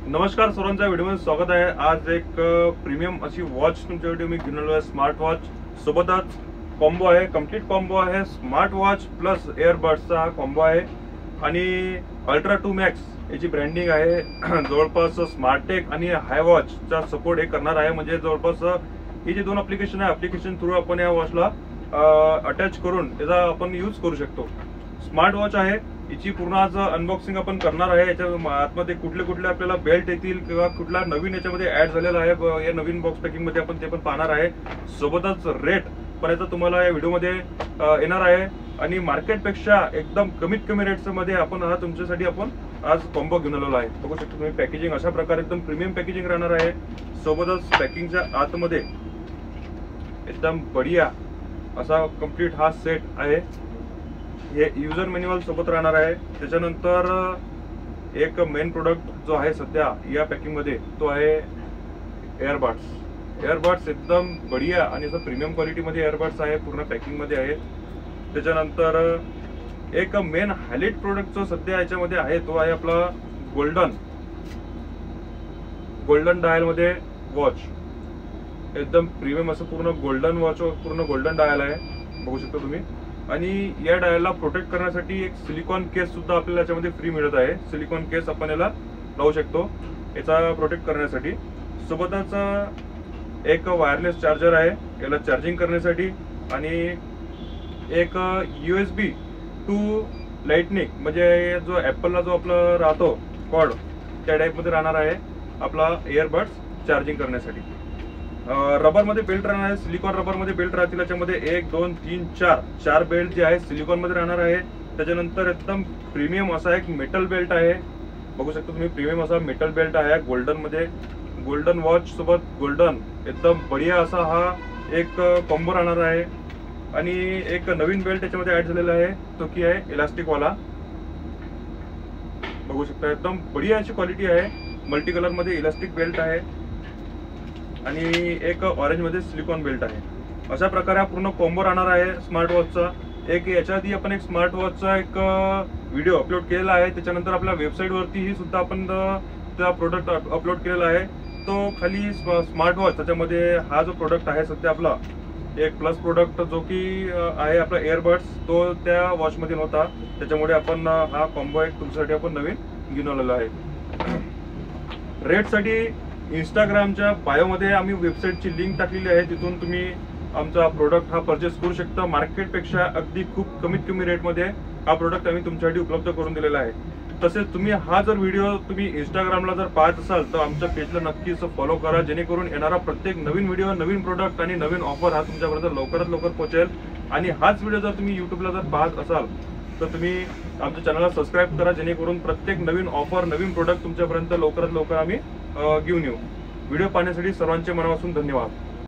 नमस्कार सर्वांच्या व्हिडिओमध्ये स्वागत आहे। आज एक प्रीमियम अशी वॉच तुमच्यासाठी मी घेऊन आलो आहे। स्मार्ट वॉच सोबतच कॉम्बो आहे, कंप्लीट कॉम्बो आहे। स्मार्ट वॉच प्लस एअरबड्सचा कॉम्बो आहे आणि अल्ट्रा 2 मॅक्स याची ब्रँडिंग आहे। जवळपास स्मार्टटेक आणि हाय वॉचचा सपोर्ट हे करणार आहे। म्हणजे जवळपास ही जी दोन ॲप्लिकेशन आहे, ॲप्लिकेशन थ्रू आपण या वॉचला अटॅच करून याचा आपण यूज करू शकतो। स्मार्ट वॉच आहे, याची पूर्ण आज अनबॉक्सिंग आपण करणार आहे। याच्या आतमध्ये कुठले कुठले आपल्याला बेल्ट येतील किंवा कुठला नवीन याच्यामध्ये ऍड झालेला आहे या नवीन बॉक्स पॅकिंग मध्ये आपण ते पण पाहणार आहे। सोबतच रेट पण याचा तुम्हाला या व्हिडिओमध्ये येणार आहे आणि मार्केटपेक्षा एकदम कमीत कमी रेट्स मध्ये आपण हा तुमच्यासाठी आपण आज कॉम्बो घेऊन आलेला आहे। बघू शकता तुम्ही पॅकेजिंग अशा प्रकारे एकदम प्रीमियम पॅकेजिंग राहणार आहे। सोबतच पॅकिंगच्या आतमध्ये एकदम बढिया असा कंप्लीट हा सेट आहे। हे यूजर मॅन्युअल सोबत राहणार आहे। त्याच्यानंतर एक मेन प्रोडक्ट जो आहे सध्या या पॅकिंग मध्ये तो आहे एअरबड्स एकदम बढिया आणि असं प्रीमियम क्वालिटी मध्ये एअरबड्स आहे, पूर्ण पॅकिंग मध्ये आहे। त्याच्यानंतर एक मेन हायलाइट प्रोडक्ट जो सध्या याच्यामध्ये आहे तो आहे आपला गोल्डन डायल मध्ये वॉच। एकदम प्रीमियम असं पूर्ण गोल्डन वॉच, पूर्ण गोल्डन डायल आहे, बघू शकता तुम्ही। आणि या डायलला प्रोटेक्ट करण्यासाठी एक सिलिकॉन केस सुद्धा आपल्याला याच्यामध्ये फ्री मिळत आहे। सिलिकॉन केस आपण याला लावू शकतो याचा प्रोटेक्ट करण्यासाठी। सोबतच एक वायरलेस चार्जर आहे याला चार्जिंग करण्यासाठी आणि एक USB टू लाइटनिंग म्हणजे जो ऍपलला जो आपला राहतो कॉर्ड त्या टाइप मध्ये राहणार आहे आपला एअरबड्स चार्जिंग करण्यासाठी। रबर मध्ये बेल्ट राहणार आहे, सिलिकॉन रबर मध्ये बेल्ट राहतील। याच्यामध्ये 1 2 3 4 बेल्ट जे आहे सिलिकॉन मध्ये राहणार आहे। त्याच्यानंतर एकदम प्रीमियम असा एक मेटल बेल्ट आहे, बघू शकता तुम्ही। प्रीमियम असा मेटल बेल्ट आहे गोल्डन मध्ये, गोल्डन वॉच सोबत गोल्डन एकदम बढिया असा हा एक कॉम्बो राहणार आहे। आणि एक नवीन बेल्ट याच्यामध्ये ऍड झालेला आहे तो की आहे इलास्टिक वाला, बघू शकता। एकदम बढिया अशी क्वालिटी आहे, मल्टी कलर मध्ये इलास्टिक बेल्ट आहे आणि एक ऑरेंज मध्ये सिलिकॉन बेल्ट आहे। अशा प्रकारे हा पूर्ण कॉम्बो राहणार आहे स्मार्ट वॉचचा। एक याच्या आधी आपण एक स्मार्ट वॉचचा एक व्हिडिओ अपलोड केलेला आहे, त्याच्यानंतर आपल्या वेबसाईट वरती ही सुद्धा आपण त्या प्रोडक्ट अपलोड केलेला आहे। तो खाली स्मार्ट वॉच त्याच्यामध्ये हा जो प्रोडक्ट आहे सध्या आपला एक प्लस प्रोडक्ट जो की आहे आपला एअरबड्स, तो त्या वॉच मध्ये नव्हता, त्याच्यामुळे आपण हा कॉम्बो एक तुमच्यासाठी आपण नवीन घेऊन आलेला आहे। रेट साठी इंस्टाग्रामच्या बायोमध्ये आम्ही वेबसाईटची लिंक टाकलेली आहे, तिथून तुम्ही आमचा प्रोडक्ट हा परचेस करू शकता। मार्केटपेक्षा अगदी खूप कमीत कमी रेटमध्ये हा प्रोडक्ट आम्ही तुमच्यासाठी उपलब्ध करून दिलेला आहे। तसेच तुम्ही हा जर व्हिडिओ तुम्ही इंस्टाग्रामला जर पाहत असाल तर आमच्या पेजला नक्कीच फॉलो करा, जेणेकरून येणारा प्रत्येक नवीन व्हिडिओ, नवीन प्रोडक्ट आणि नवीन ऑफर हा तुमच्यापर्यंत लवकरात लवकर पोहोचेल। आणि हाच व्हिडिओ जर तुम्ही युट्यूबला जर पाहत असाल तर तुम्ही आमच्या चॅनलला सबस्क्राईब करा, जेणेकरून प्रत्येक नवीन ऑफर, नवीन प्रोडक्ट तुमच्यापर्यंत लवकरात लवकर आम्ही घेऊन येऊ। व्हिडिओ पाहण्यासाठी सर्वांचे मनापासून धन्यवाद।